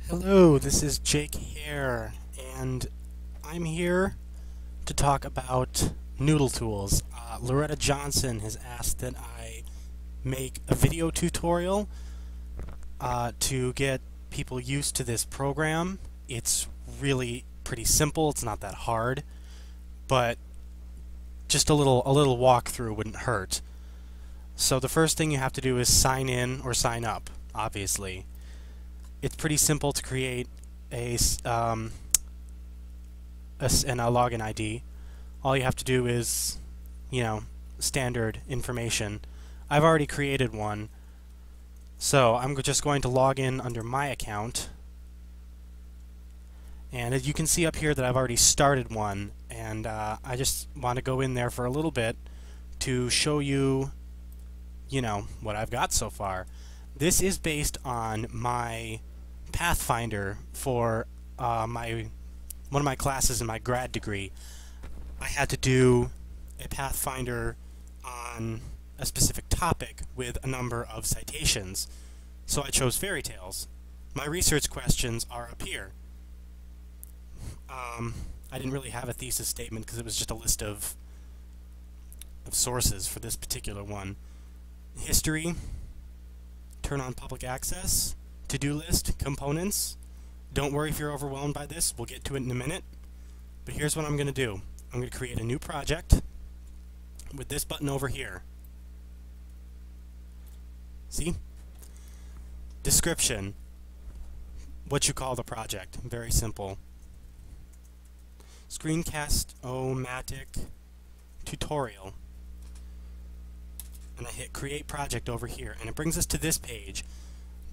Hello, this is Jake Hare, and I'm here to talk about NoodleTools. Loretta Johnson has asked that I make a video tutorial to get people used to this program. It's really pretty simple, it's not that hard, but just a little walkthrough wouldn't hurt. So the first thing you have to do is sign in or sign up, obviously. It's pretty simple to create a login ID. All you have to do is, standard information. I've already created one, so I'm just going to log in under my account. And as you can see up here that I've already started one, and I just want to go in there for a little bit to show you, what I've got so far. This is based on my Pathfinder for one of my classes in my grad degree. I had to do a Pathfinder on a specific topic with a number of citations, so I chose fairy tales. My research questions are up here. I didn't really have a thesis statement because it was just a list of sources for this particular one. History, turn on public access, to-do list, components. Don't worry if you're overwhelmed by this, we'll get to it in a minute. But here's what I'm going to do. I'm going to create a new project with this button over here. See? Description. What you call the project. Very simple. Screencast-o-matic tutorial. And I hit create project over here, and it brings us to this page.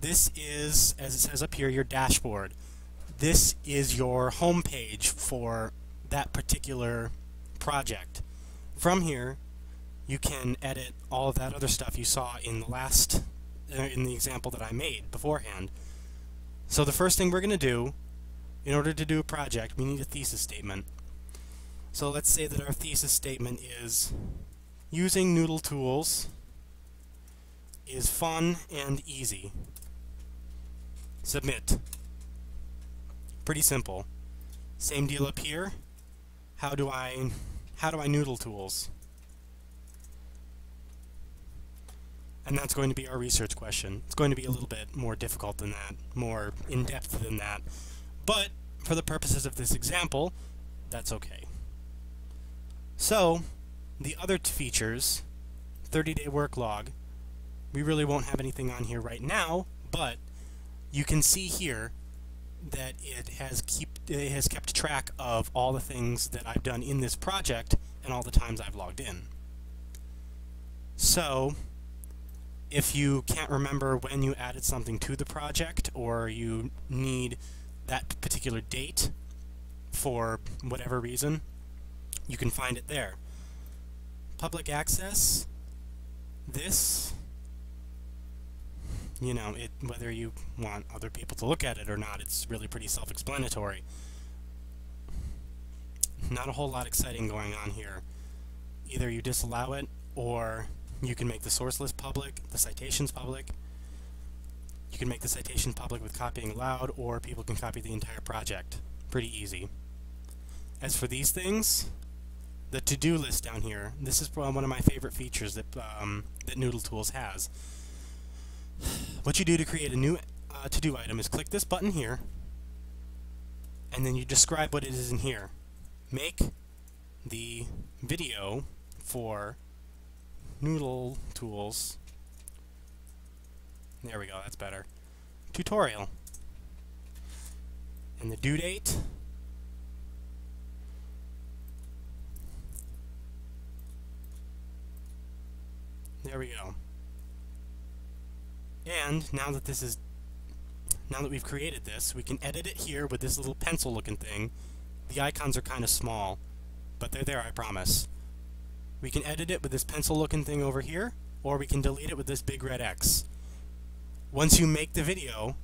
This is, as it says up here, your dashboard. This is your home page for that particular project. From here, you can edit all of that other stuff you saw in the example that I made beforehand. So the first thing we're going to do, in order to do a project, we need a thesis statement. So let's say that our thesis statement is using NoodleTools is fun and easy. Submit. Pretty simple. Same deal up here. How do I NoodleTools? And that's going to be our research question. It's going to be a little bit more difficult than that, more in-depth than that. But for the purposes of this example, that's okay. So, the other features, 30-day work log, we really won't have anything on here right now, but you can see here that it has kept track of all the things that I've done in this project and all the times I've logged in. So, if you can't remember when you added something to the project, or you need that particular date for whatever reason, you can find it there. Public access, this, whether you want other people to look at it or not, it's really pretty self-explanatory. Not a whole lot exciting going on here. Either you disallow it, or you can make the source list public, the citations public. You can make the citation public with copying allowed, or people can copy the entire project. Pretty easy. As for these things, the to-do list down here, this is one of my favorite features that NoodleTools has. What you do to create a new to-do item is click this button here, and then you describe what it is in here. Make the video for NoodleTools. There we go, that's better. Tutorial. And the due date. There we go. And now that we've created this, we can edit it here with this little pencil looking thing. The icons are kind of small, but they're there, I promise. We can edit it with this pencil looking thing over here, or we can delete it with this big red X. Once you make the video,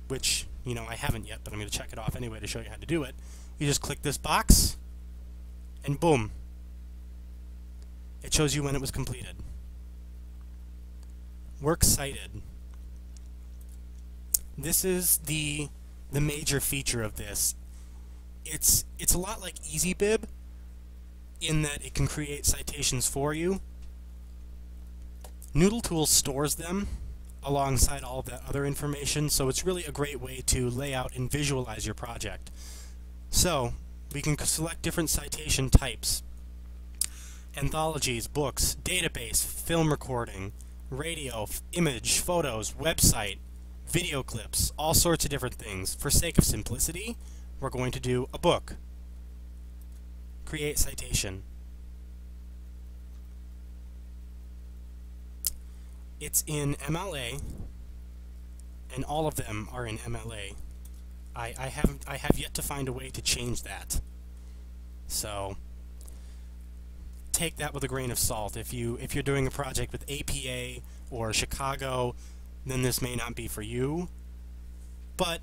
which, I haven't yet, but I'm going to check it off anyway to show you how to do it, you just click this box, and boom. It shows you when it was completed. Works cited. This is the the major feature of this. It's a lot like EasyBib in that it can create citations for you. NoodleTools stores them alongside all of that other information, so it's really a great way to lay out and visualize your project. So, we can select different citation types: anthologies, books, database, film recording, radio, image, photos, website, video clips, all sorts of different things. For sake of simplicity, we're going to do a book. Create citation. It's in MLA, and all of them are in MLA. I have yet to find a way to change that. So take that with a grain of salt. If you're doing a project with APA or Chicago, then this may not be for you. But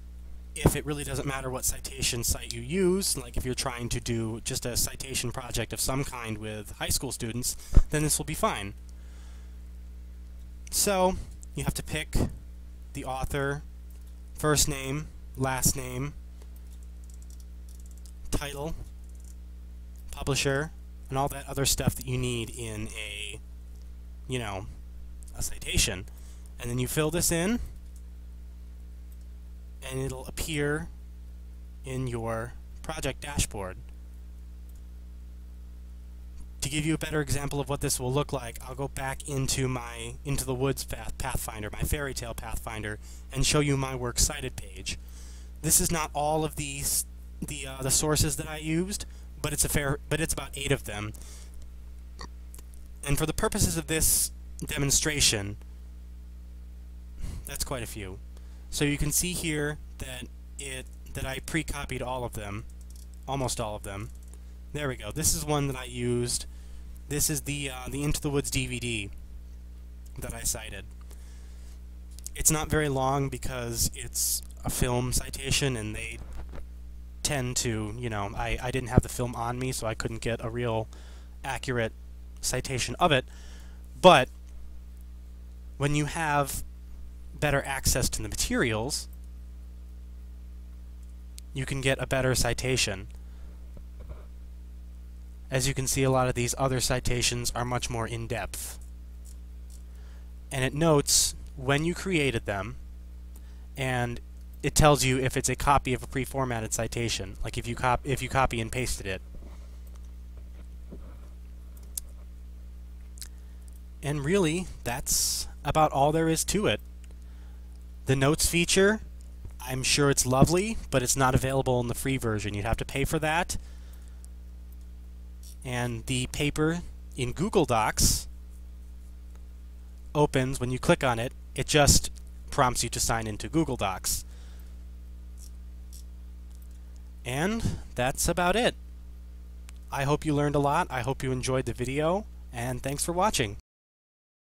if it really doesn't matter what citation site you use, like if you're trying to do just a citation project of some kind with high school students, then this will be fine. So you have to pick the author, first name, last name, title, publisher, and all that other stuff that you need in a, a citation. And then you fill this in, and it'll appear in your project dashboard. To give you a better example of what this will look like, I'll go back into the Woods Pathfinder, my fairy tale Pathfinder, and show you my works cited page. This is not all of the sources that I used, but it's about 8 of them. And for the purposes of this demonstration, that's quite a few. So you can see here that I pre-copied all of them, almost all of them. There we go. This is one that I used. This is the Into the Woods DVD that I cited. It's not very long because it's a film citation, and they tend to, I didn't have the film on me, so I couldn't get a real accurate citation of it. But when you have better access to the materials, you can get a better citation. As you can see, a lot of these other citations are much more in-depth. And it notes when you created them, and it tells you if it's a copy of a pre-formatted citation, like if you copy and pasted it. And really, that's about all there is to it. The notes feature, I'm sure it's lovely, but it's not available in the free version. You'd have to pay for that. And the paper in Google Docs opens when you click on it. It just prompts you to sign into Google Docs. And that's about it. I hope you learned a lot. I hope you enjoyed the video, and thanks for watching.